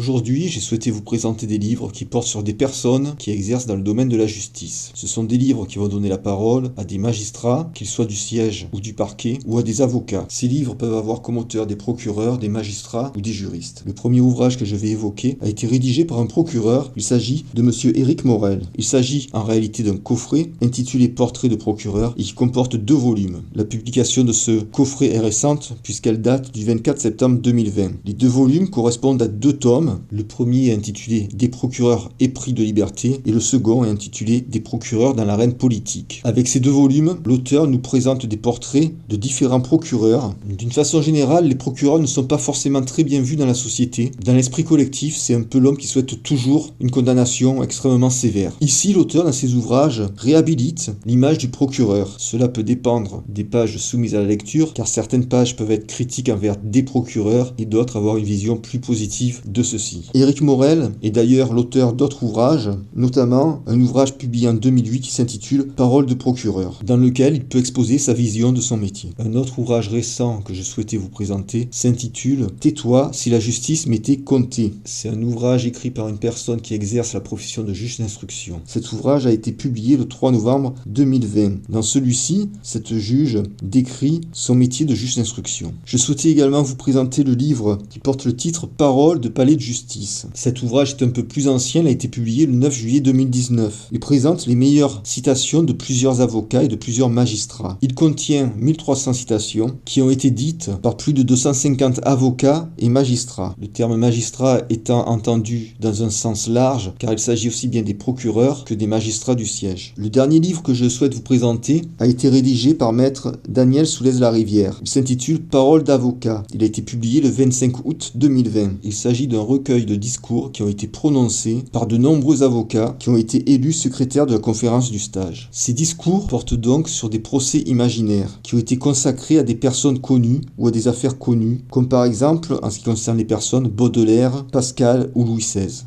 Aujourd'hui, j'ai souhaité vous présenter des livres qui portent sur des personnes qui exercent dans le domaine de la justice. Ce sont des livres qui vont donner la parole à des magistrats, qu'ils soient du siège ou du parquet, ou à des avocats. Ces livres peuvent avoir comme auteur des procureurs, des magistrats ou des juristes. Le premier ouvrage que je vais évoquer a été rédigé par un procureur. Il s'agit de monsieur Éric Morel. Il s'agit en réalité d'un coffret intitulé Portrait de procureur et qui comporte 2 volumes. La publication de ce coffret est récente puisqu'elle date du 24 septembre 2020. Les 2 volumes correspondent à 2 tomes. Le premier est intitulé Des procureurs épris de liberté et le second est intitulé Des procureurs dans l'arène politique. Avec ces 2 volumes, l'auteur nous présente des portraits de différents procureurs. D'une façon générale, les procureurs ne sont pas forcément très bien vus dans la société. Dans l'esprit collectif, c'est un peu l'homme qui souhaite toujours une condamnation extrêmement sévère. Ici, l'auteur, dans ses ouvrages, réhabilite l'image du procureur. Cela peut dépendre des pages soumises à la lecture, car certaines pages peuvent être critiques envers des procureurs et d'autres avoir une vision plus positive de ceux-ci. Éric Morel est d'ailleurs l'auteur d'autres ouvrages, notamment un ouvrage publié en 2008 qui s'intitule Paroles de procureur, dans lequel il peut exposer sa vision de son métier. Un autre ouvrage récent que je souhaitais vous présenter s'intitule Tais-toi si la justice m'était comptée. C'est un ouvrage écrit par une personne qui exerce la profession de juge d'instruction. Cet ouvrage a été publié le 3 novembre 2020. Dans celui-ci, cette juge décrit son métier de juge d'instruction. Je souhaitais également vous présenter le livre qui porte le titre Paroles de palais de justice. Cet ouvrage est un peu plus ancien, il a été publié le 9 juillet 2019. Il présente les meilleures citations de plusieurs avocats et de plusieurs magistrats. Il contient 1300 citations qui ont été dites par plus de 250 avocats et magistrats. Le terme magistrat étant entendu dans un sens large, car il s'agit aussi bien des procureurs que des magistrats du siège. Le dernier livre que je souhaite vous présenter a été rédigé par maître Daniel Soulez-Larivière. Il s'intitule Paroles d'avocat. Il a été publié le 25 août 2020. Il s'agit d'un recueil de discours qui ont été prononcés par de nombreux avocats qui ont été élus secrétaires de la conférence du stage. Ces discours portent donc sur des procès imaginaires qui ont été consacrés à des personnes connues ou à des affaires connues, comme par exemple, en ce qui concerne les personnes, Baudelaire, Pascal ou Louis XVI.